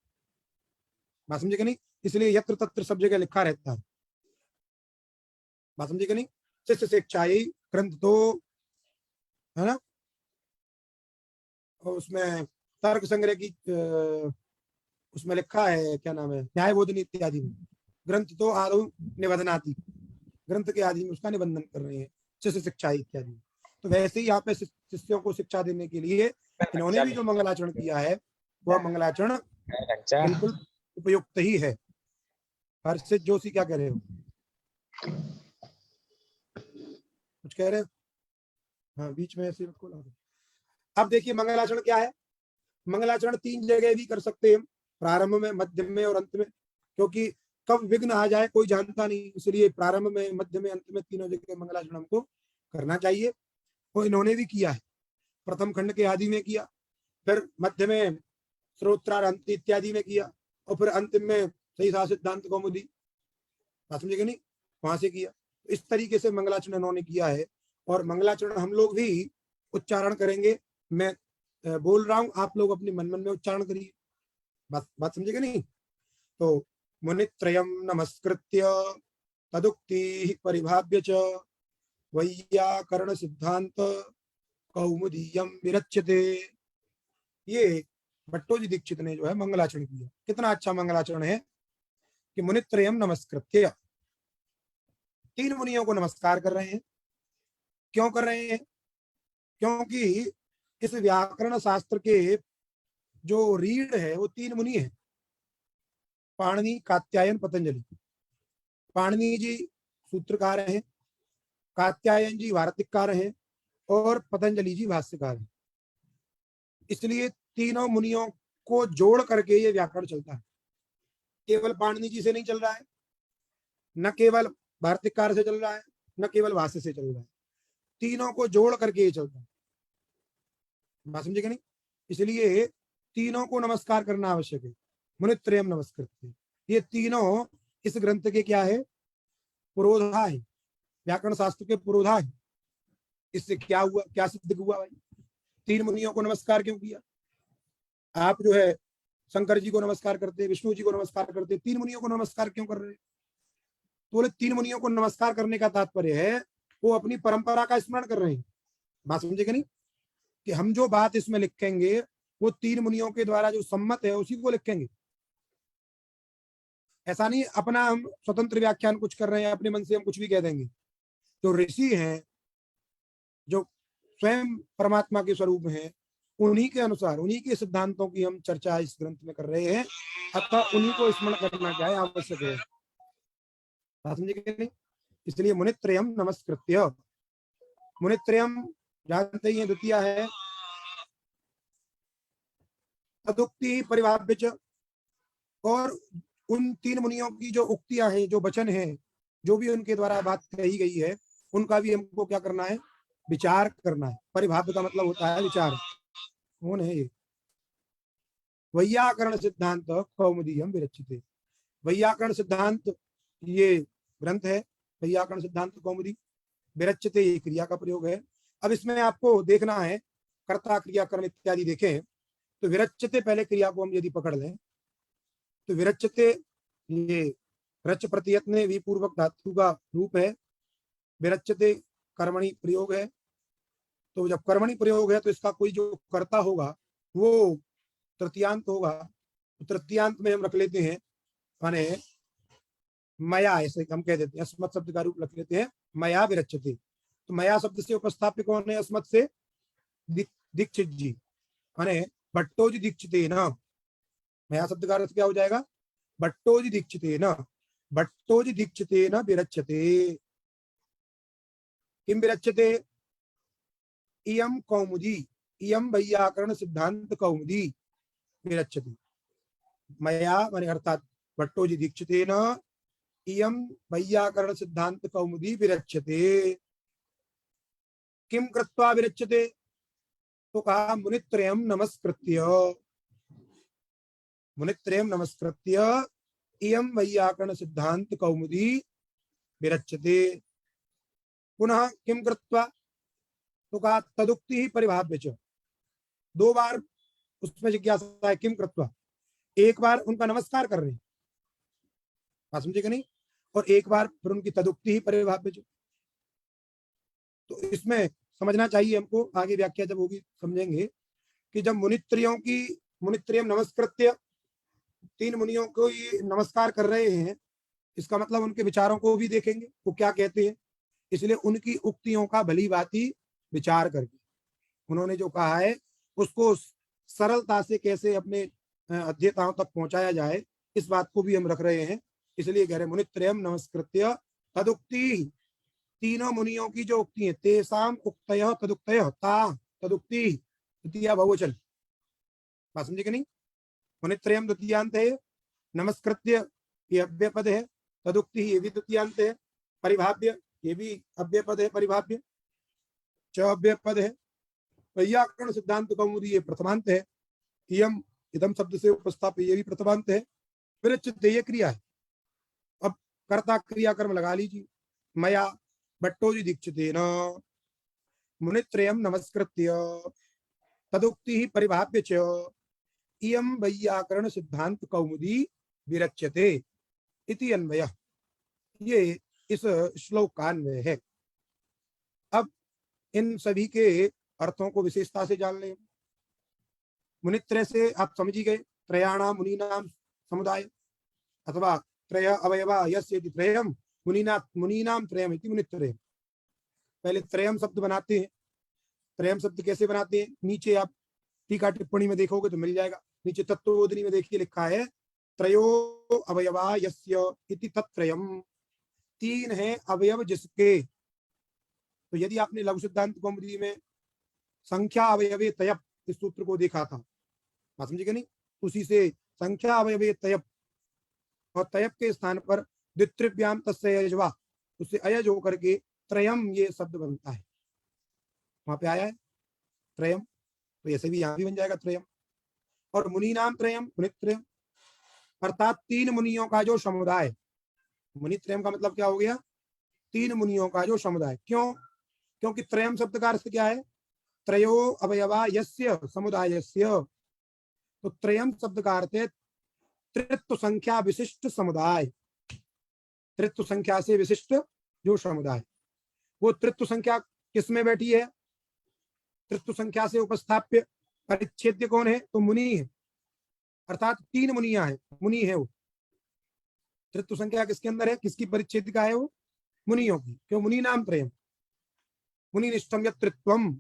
बात समझे कि नहीं? इसलिए यत्र तत्र सब जगह लिखा रहता है। बात समझे कि नहीं? शिष्य शिक्षा ग्रंथ तो है ना, और उसमें तर्क संग्रह की उसमें लिखा है, क्या नाम है, न्याय बोधनी इत्यादि में। ग्रंथ तो आदौ निबंधनाति, ग्रंथ के आदि में उसका निबंधन कर रहे हैं, शिष्य शिक्षा इत्यादि। तो वैसे ही यहाँ पे शिष्यों को शिक्षा देने के लिए इन्होंने भी जो मंगलाचरण किया है वह मंगलाचरण बिल्कुल उपयुक्त ही है। हर्षित जोशी क्या कह रहे हो? कुछ कह रहे हो? हाँ, बीच में ऐसे खोला। अब देखिए मंगलाचरण क्या है। मंगलाचरण 3 जगह भी कर सकते हैं, प्रारंभ में, मध्य में और अंत में, क्योंकि कब विघ्न आ जाए कोई जानता नहीं, इसलिए प्रारंभ में, मध्य में, अंत में, तीनों जगह मंगलाचरण हमको करना चाहिए। तो इन्होंने भी किया है। प्रथम खंड के आदि में किया, फिर मध्य में श्रोत्रांत इत्यादि में किया, और फिर अंतिम में सही सा सिद्धांत कौमुदी, समझे नहीं, वहां से किया। तो इस तरीके से मंगलाचरण इन्होंने किया है। और मंगलाचरण हम लोग भी उच्चारण करेंगे। मैं बोल रहा हूं, आप लोग अपने मन मन में उच्चारण करिए। बात समझेगा नहीं? तो मुनित्रयम नमस्कृत्य तदुक्ति परिभाव्य च वैयाकरण सिद्धांत कौमुदीयम विरच्यते। ये भट्टो जी दीक्षित ने जो है मंगलाचरण किया। कितना अच्छा मंगलाचरण है कि मुनित्रयम नमस्कृत्य, 3 मुनियों को नमस्कार कर रहे हैं। क्यों कर रहे हैं? क्योंकि इस व्याकरण शास्त्र के जो रीढ़ है वो 3 मुनि है, पाणिनि, कात्यायन, पतंजलि। पाणिनि जी सूत्रकार हैं, कात्यायन जी वार्तिककार हैं, और पतंजलि जी भाष्यकार हैं। इसलिए तीनों मुनियों को जोड़ करके ये व्याकरण चलता है। केवल पाणिनि जी से नहीं चल रहा है, न केवल वार्तिककार से चल रहा है, न केवल भाष्य से चल रहा है, तीनों को जोड़ करके ये चल रहा है। बात समझे कि नहीं? इसलिए तीनों को नमस्कार करना आवश्यक है। मुनित्रयम नमस्कृत्य, ये तीनों इस ग्रंथ के क्या है? पुरोधा है, व्याकरण शास्त्र के पुरोधा है। इससे क्या हुआ, क्या सिद्ध हुआ भाई? तीन मुनियों को नमस्कार क्यों किया? आप जो है शंकर जी को नमस्कार करते, विष्णु जी को नमस्कार करते, तीन मुनियों को नमस्कार क्यों कर रहे हैं? तो बोले तीन मुनियों को नमस्कार करने का तात्पर्य है वो अपनी परंपरा का स्मरण कर रहे हैं। बात समझे कि नहीं? कि हम जो बात इसमें लिखेंगे वो तीन मुनियों के द्वारा जो सम्मत है उसी को लिखेंगे। ऐसा नहीं अपना हम स्वतंत्र व्याख्यान कुछ कर रहे हैं, अपने मन से हम कुछ भी कह देंगे। जो ऋषि हैं, जो स्वयं परमात्मा के स्वरूप में है, उन्हीं के अनुसार, उन्हीं के सिद्धांतों की हम चर्चा इस ग्रंथ में कर रहे हैं, अतः उन्हीं को स्मरण करना क्या है? आवश्यक है। बात समझे कि नहीं? इसलिए मुनित्रयम नमस्कृत्य, मुनित्रयम जानते ही हैं, द्वितीय है तदुक्ति परिभाव्य च, और उन तीन मुनियों की जो उक्तियां हैं, जो वचन हैं, जो भी उनके द्वारा बात कही गई है, उनका भी हमको क्या करना है? विचार करना है। परिभाव्य का मतलब होता है विचार। कौन है ये? वैयाकरण सिद्धांत कौमुदी हम विरचिते, वैयाकरण सिद्धांत ये ग्रंथ है। वैयाकरण सिद्धांत कौमुदी विरचिते, ये क्रिया का प्रयोग है। अब इसमें आपको देखना है, कर्ता क्रियाकरण इत्यादि देखें तो विरचिते पहले क्रिया को हम यदि पकड़ लें तो विरचिते ये रच प्रत्ययत्ने विपूर्वक धातु का रूप है। विरचिते कर्मणि प्रयोग है। तो जब कर्मणि प्रयोग है तो इसका कोई जो कर्ता होगा वो तृतीयांत होगा। तो तृतीयांत में हम रख लेते हैं माने मया, ऐसे हम कह देते हैं, अस्मत् शब्द का रूप रख लेते हैं मया विरच्यते। तो मया शब्द से उपस्थाप्य कौन है? अस्मत् से दीक्षित जी, माने भट्टो जी दीक्षिते न। मया शब्द का अर्थ क्या हो जाएगा? भट्टो जी दीक्षिते न, भट्टो जी दीक्षिते न विरच्यते। किम विरच्यते? इयम कौमुदी, इयम वैयाकरण सिद्धांत कौमुदी विरच्यते। मया माने अर्थात भट्टो जी दीक्षिते न इयम वैयाकरण सिद्धांत कौमुदी विरच्यते। किम कृत्वा विरच्यते? तो कहा मुनित्रयम नमस्कृत्य, मुनित्रयम नमस्कृत्य इयम वैयाकरण सिद्धांत कौमुदी विरच्यते। पुनः किम कृत्वा? तो कहा तदुक्ति ही परिभाव्य च। दो बार उसमें जिज्ञासा है, किम कृत्वा, एक बार उनका नमस्कार कर रहे हैं, बात समझे कि नहीं? और एक बार फिर उनकी तदुक्ति ही परिभाव्य च। तो इसमें समझना चाहिए हमको, आगे व्याख्या जब होगी समझेंगे कि जब मुनित्रियों की, मुनित्रयम नमस्कृत्य, तीन मुनियों को ये नमस्कार कर रहे हैं, इसका मतलब उनके विचारों को भी देखेंगे वो क्या कहते हैं। इसलिए उनकी उक्तियों का भली भांति विचार करके उन्होंने जो कहा है उसको सरलता से कैसे अपने अध्येताओं तक पहुंचाया जाए, इस बात को भी हम रख रहे हैं। इसलिए कह रहे मुनित्रयम नमस्कृत्य तदुक्ति, तीनों मुनियों की जो उक्ति है, तेसाम उक्तयः तदुक्तयः ता तदुक्ति द्वितीय बहुवचन। बात समझे कि नहीं? मुनित्रयम द्वितीयांत है, नमस्कृत्य ये अव्यय पद है, तदुक्ति ये भी द्वितीयांत है, परिभाव्य ये भी अव्यय पद है, परिभाव्य च अव्यय पद है, वैयाकरण सिद्धांत कौमुदी ये प्रथमांत है, इयम इदम शब्द से उपस्थापित ये भी प्रथमांत है, विरचित ये क्रिया है। अब कर्ता क्रिया कर्म लगा लीजिए, मया भट्टो जी दीक्षिते न मुनित्रयम नमस्कृत्य तदुक्ति ही परिभाव्य च इयम वैयाकरण सिद्धांत कौमुदी विरच्यते इति अन्वयः। ये इस श्लोक का अन्वय है। अब इन सभी के अर्थों को विशेषता से जान लें। मुनित्रय से आप समझ ही गए, त्रयाणाम मुनीनाम समुदाय, अथवा त्रय अवयवा यस्य इति त्रयम मुनीनाम त्रयम इति मुनित्रय। पहले त्रयम शब्द बनाते हैं। त्रयम शब्द कैसे बनाते हैं? नीचे आप टीका टिप्पणी में देखोगे तो मिल जाएगा। नीचे तत्वबोधिनी में देखिए लिखा है त्रयो अवयवा यस्य इति तत्त्रयम, तीन है अवयव जिसके। तो यदि आपने लघु सिद्धांत कौमुदी में संख्या अवयवे तयप इस सूत्र को देखा था, बात समझिए नहीं? उसी से संख्या अवयवे तयप, और तयप के स्थान पर द्वित्रिभ्याम तस्य यजवा, उससे अयज होकर के त्रयम ये शब्द बनता है, वहां पे आया है त्रयम, तो ऐसे भी यहाँ भी बन जाएगा त्रयम। और मुनि नाम त्रयम, मुनि त्रयम, अर्थात तीन मुनियों का जो समुदाय। मुनि त्रयम का मतलब क्या हो गया? तीन मुनियों का जो समुदाय। क्यों? क्योंकि त्रयम शब्द का अर्थ क्या है? त्रयो अवयवा यस्य समुदायस्य। तो त्रयम शब्द का अर्थ है त्रित्व संख्या विशिष्ट समुदाय। त्रित्व संख्या से विशिष्ट जो समुदाय, वो त्रित्व संख्या किसमें बैठी है? त्रित्व संख्या से उपस्थाप्य परिच्छेद्य कौन है? तो मुनि है, अर्थात तीन मुनियां हैं, मुनि है वो। त्रित्व संख्या किसके अंदर है? किसकी परिच्छेदिका है वो? मुनियों की। क्यों? मुनि नाम त्रयम, मुनि निष्ठम यत् त्रित्वम।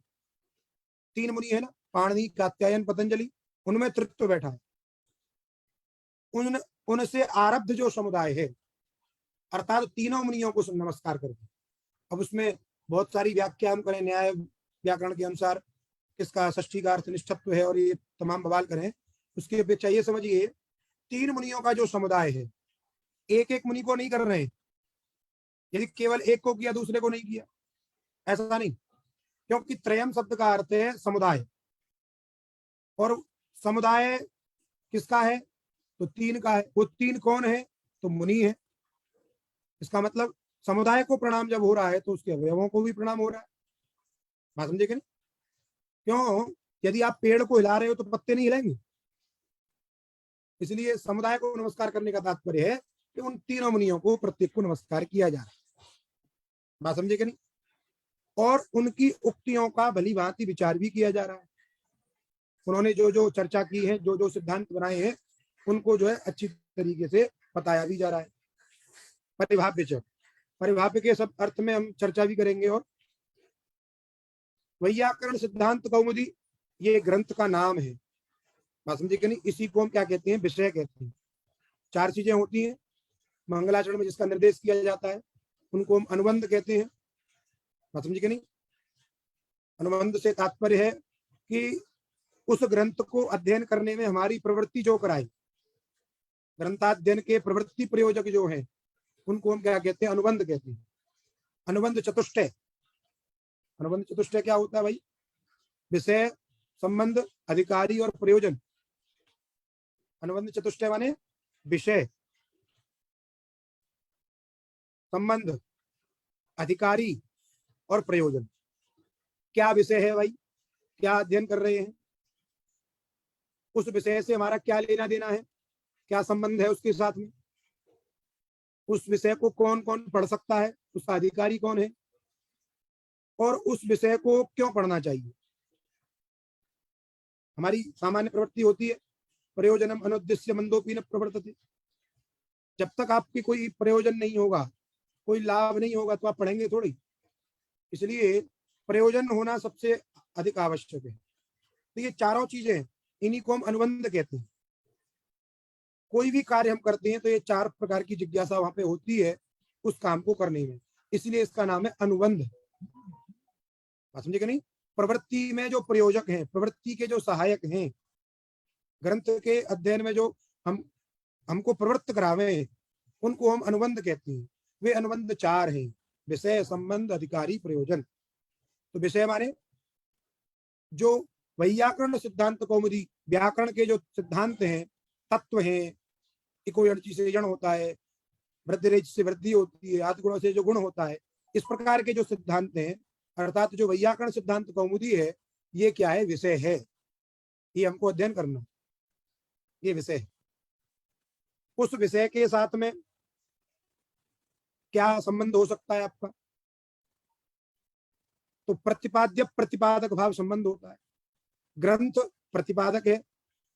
तीन मुनि है ना, पाणिनि, कात्यायन, पतंजलि, उनमें त्रित्व बैठा है। उन उनसे आरब्ध जो समुदाय है, अर्थात तीनों मुनियों को नमस्कार करते। अब उसमें बहुत सारी व्याख्या हम करें, न्याय व्याकरण के अनुसार किसका षष्ठी का अर्थ निष्ठत्व है और ये तमाम बवाल करें, उसकी अपेक्षा ये समझिए तीन मुनियों का जो समुदाय है, एक एक मुनि को नहीं कर रहे हैं। यदि केवल एक को किया दूसरे को नहीं किया, ऐसा नहीं। क्योंकि त्रयम शब्द का अर्थ है समुदाय, और समुदाय किसका है? तो तीन का है। वो तीन कौन है? तो मुनि है। इसका मतलब समुदाय को प्रणाम जब हो रहा है तो उसके अवयवों को भी प्रणाम हो रहा है। बात समझे कि नहीं? क्यों? यदि आप पेड़ को हिला रहे हो तो पत्ते नहीं हिलेंगे। इसलिए समुदाय को नमस्कार करने का तात्पर्य है कि उन तीनों मुनियों को प्रत्येक को नमस्कार किया जा रहा है। बात समझे कि नहीं? और उनकी उक्तियों का भली भांति विचार भी किया जा रहा है। उन्होंने जो जो चर्चा की है, जो जो सिद्धांत बनाए हैं, उनको जो है अच्छी तरीके से बताया भी जा रहा है। परिभाव्य च, परिभाव्य के सब अर्थ में हम चर्चा भी करेंगे। और वैयाकरण सिद्धांत कौमुदी ये ग्रंथ का नाम है। बात समझे कि नहीं? इसी को हम क्या कहते हैं? विषय कहते हैं। चार चीजें होती हैं मंगलाचरण में जिसका निर्देश किया जाता है, उनको हम अनुबंध कहते हैं। बात समझे कि नहीं? अनुबंध से तात्पर्य है कि उस ग्रंथ को अध्ययन करने में हमारी प्रवृत्ति जो कराई, ग्रंथाध्ययन के प्रवृत्ति प्रयोजक जो है, उनको हम क्या कहते हैं? अनुबंध कहते हैं। अनुबंध चतुष्टय, अनुबंध चतुष्टय क्या होता है भाई? विषय, संबंध, अधिकारी और प्रयोजन। अनुबंध चतुष्टय माने विषय, संबंध, अधिकारी और प्रयोजन। क्या विषय है भाई? क्या अध्ययन कर रहे हैं? उस विषय से हमारा क्या लेना देना है? क्या संबंध है उसके साथ में? उस विषय को कौन कौन पढ़ सकता है? उसका अधिकारी कौन है? और उस विषय को क्यों पढ़ना चाहिए? हमारी सामान्य प्रवृत्ति होती है प्रयोजनम अनुद्देश्य मंदोपी न प्रवर्तते। जब तक आपकी कोई प्रयोजन नहीं होगा, कोई लाभ नहीं होगा, तो आप पढ़ेंगे थोड़ी। इसलिए प्रयोजन होना सबसे अधिक आवश्यक है। तो ये चारों चीजें, इन्हीं को हम अनुबंध कहते हैं। कोई भी कार्य हम करते हैं तो ये चार प्रकार की जिज्ञासा वहां पे होती है उस काम को करने में, इसलिए इसका नाम है अनुबंध। समझे कि नहीं? प्रवृत्ति में जो प्रयोजक हैं, प्रवृत्ति के जो सहायक हैं, ग्रंथ के अध्ययन में जो हमको प्रवृत्त करावे हैं, उनको हम अनुबंध कहते हैं। वे अनुबंध चार हैं: विषय, संबंध, अधिकारी, प्रयोजन। तो विषय माने जो वैयाकरण सिद्धांत कौमुदी, व्याकरण के जो सिद्धांत हैं, तत्व हैं, इको यण से यण होता है, वृद्धिरेच से वृद्धि होती है, आदि गुणों से जो गुण होता है, इस प्रकार के जो सिद्धांत हैं, अर्थात जो वैयाकरण सिद्धांत कौमुदी है, ये क्या है? विषय है। ये हमको अध्ययन करना, ये विषय है। उस विषय के साथ में क्या संबंध हो सकता है आपका? तो प्रतिपाद्य प्रतिपादक भाव संबंध होता है। ग्रंथ प्रतिपादक है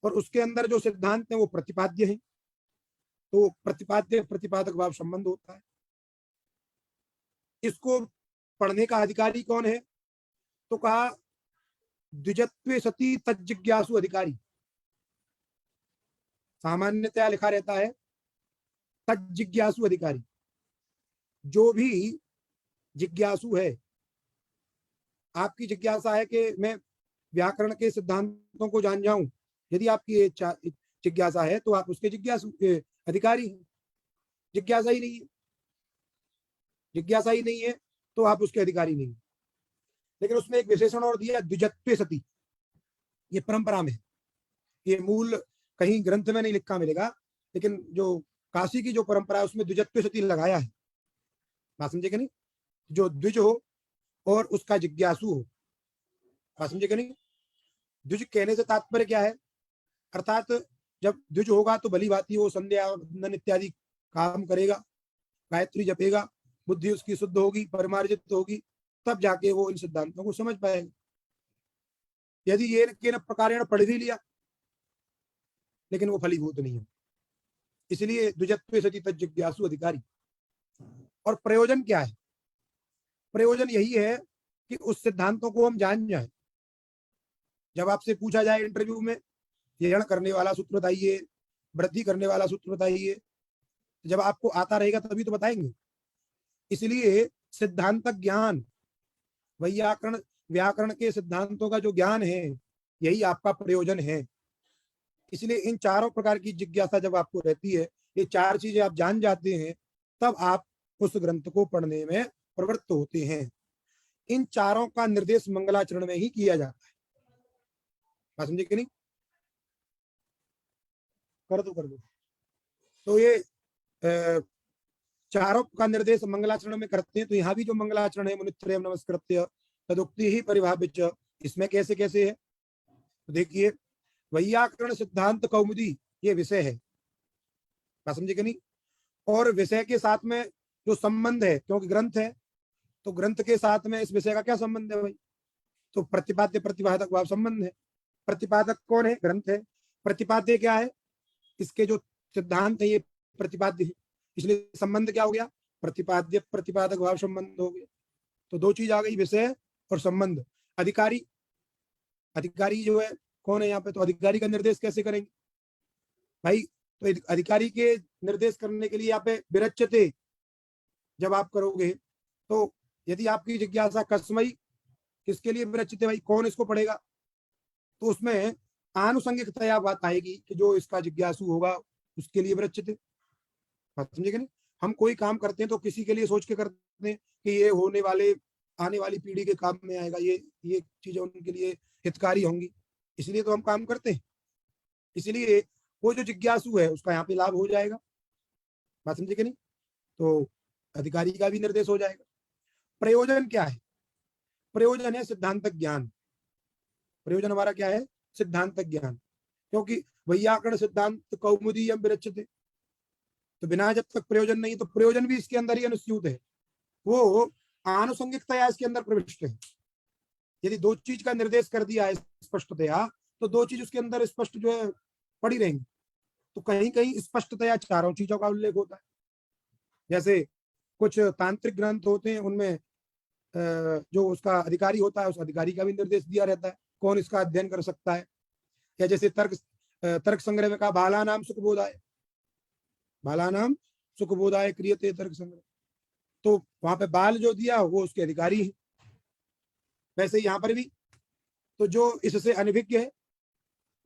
और उसके अंदर जो सिद्धांत है वो प्रतिपाद्य है, तो प्रतिपाद्य प्रतिपादक भाव संबंध होता है। इसको पढ़ने का अधिकारी कौन है? तो कहा द्विजत्वे सती तज्जिज्ञासु अधिकारी। सामान्यतया लिखा रहता है तज्जिज्ञासु अधिकारी। जो भी जिज्ञासु है, आपकी जिज्ञासा है कि मैं व्याकरण के सिद्धांतों को जान जाऊं, यदि आपकी ये जिज्ञासा है तो आप उसके जिज्ञासु अधिकारी हैं। जिज्ञासा ही नहीं है, जिज्ञासा ही नहीं है तो आप उसके अधिकारी नहीं। लेकिन उसमें एक विशेषण और दिया, द्विजत्वे सती, ये परंपरा में, ये मूल कहीं ग्रंथ में नहीं लिखा मिलेगा, लेकिन जो काशी की जो परंपरा है उसमें द्विजत्वे सती लगाया है। बात समझे कि नहीं? जो द्विज हो और उसका जिज्ञासु हो। बात समझे कि नहीं? द्विज कहने से तात्पर्य क्या है? अर्थात जब द्विज होगा तो भली भांति वो संध्या वंदन इत्यादि काम करेगा, गायत्री जपेगा, बुद्धि उसकी शुद्ध होगी, परिमार्जित होगी, तब जाके वो इन सिद्धांतों को समझ पाएगा। यदि ये केन प्रकारेण पढ़ भी लिया लेकिन वो फलीभूत नहीं है। इसलिए द्विजत्वे सति तत् जिज्ञासु अधिकारी। और प्रयोजन क्या है? प्रयोजन यही है कि उस सिद्धांतों को हम जान जाएं। जब आपसे पूछा जाए इंटरव्यू में, ये ऋण करने वाला सूत्र बताइए, वृद्धि करने वाला सूत्र बताइए, जब आपको आता रहेगा तभी तो बताएंगे। इसलिए सिद्धांत ज्ञान, वैयाकरण व्याकरण के सिद्धांतों का जो ज्ञान है, यही आपका प्रयोजन है। इसलिए इन चारों प्रकार की जिज्ञासा जब आपको रहती है, ये चार चीजें आप जान जाते हैं, तब आप उस ग्रंथ को पढ़ने में प्रवृत्त होते हैं। इन चारों का निर्देश मंगलाचरण में ही किया जाता है। बात समझे कि नहीं? कर दो। तो ये चारों का निर्देश मंगलाचरण में करते हैं। तो यहाँ भी जो मंगलाचरण है, मुनित्रयम् नमस्कृत्य तदुक्ति ही परिभाव्य, इसमें कैसे कैसे है? तो देखिए, वैयाकरण सिद्धांत कौमुदी ये विषय है। बात समझे कि नहीं? और विषय के साथ में जो संबंध है, क्योंकि ग्रंथ है तो ग्रंथ के साथ में इस विषय का क्या संबंध है भाई? तो प्रतिपाद्य प्रतिपादक भाव संबंध है। प्रतिपादक कौन है? ग्रंथ है। प्रतिपाद्य क्या है? इसके जो सिद्धांत है ये प्रतिपाद्य है। इसलिए संबंध क्या हो गया? प्रतिपाद्य प्रतिपादक भाव संबंध हो गया। तो दो चीज आ गई, विषय और संबंध। अधिकारी, अधिकारी जो है कौन है यहाँ पे? तो अधिकारी का निर्देश कैसे करेंगे भाई? तो अधिकारी के निर्देश करने के लिए यहाँ पे विरच्यते जब आप करोगे, तो यदि आपकी जिज्ञासा कस्मई, किसके लिए विरच्यते भाई, कौन इसको पढ़ेगा, तो उसमें आनुषंगिकतया बात आएगी कि जो इसका जिज्ञासु होगा उसके लिए विरच्यते। समझे कि नहीं? हम कोई काम करते हैं तो किसी के लिए सोच के करते हैं कि ये होने वाले आने वाली पीढ़ी के काम में आएगा, ये चीजें उनके लिए हितकारी होंगी, इसलिए तो हम काम करते हैं। इसलिए वो जो जिज्ञासु है उसका यहाँ पे लाभ हो जाएगा। बात समझे कि नहीं? तो अधिकारी का भी निर्देश हो जाएगा। प्रयोजन क्या है? प्रयोजन है सिद्धांत ज्ञान। प्रयोजन हमारा क्या है? सिद्धांत ज्ञान। क्योंकि वैयाकरण सिद्धांत कौमुदी विरच्यते, तो बिना जब तक प्रयोजन नहीं, तो प्रयोजन भी इसके अंदर ही अनुस्यूत है, वो आनुषंगिकतया इसके अंदर प्रविष्ट है। यदि दो चीज का निर्देश कर दिया है स्पष्टतया, तो दो चीज उसके अंदर स्पष्ट जो है पड़ी रहेंगी। तो कहीं कहीं स्पष्टतया चारों चीजों का उल्लेख होता है। जैसे कुछ तांत्रिक ग्रंथ होते हैं, उनमें जो उसका अधिकारी होता है उस अधिकारी का भी निर्देश दिया रहता है, कौन इसका अध्ययन कर सकता है। या जैसे तर्क संग्रह में कहा बाला नाम सुखबोधाय, बाला नाम सुखबोधाय क्रियते तर्क संग्रह, तो वहां पे बाल जो दिया वो उसके अधिकारी है। वैसे यहाँ पर भी तो जो इससे अनभिज्ञ है,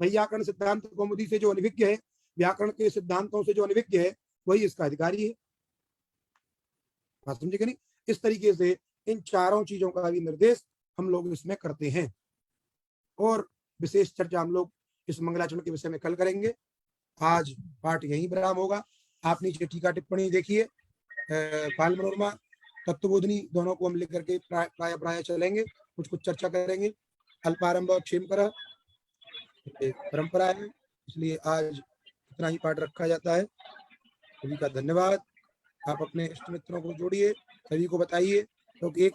वैयाकरण सिद्धांत कौमुदी से जो अनभिज्ञ है, व्याकरण के सिद्धांतों से जो अनभिज्ञ है, वही इसका अधिकारी है। बात समझे कि नहीं? इस तरीके से इन चारों चीजों का भी निर्देश हम लोग इसमें करते हैं। और विशेष चर्चा हम लोग इस मंगलाचरण के विषय में कल करेंगे। आज पाठ यहीं विराम होगा। आप नीचे टीका टिप्पणी देखिए, बाल मनोरमा तत्वबोधनी दोनों को हम लिख करके प्राय चलेंगे, कुछ कुछ चर्चा करेंगे। अल्पारंभ क्षेम कर परंपरा है, इसलिए आज इतना ही पाठ रखा जाता है। सभी का धन्यवाद। आप अपने इष्ट मित्रों को जोड़िए, सभी को बताइए, क्योंकि एक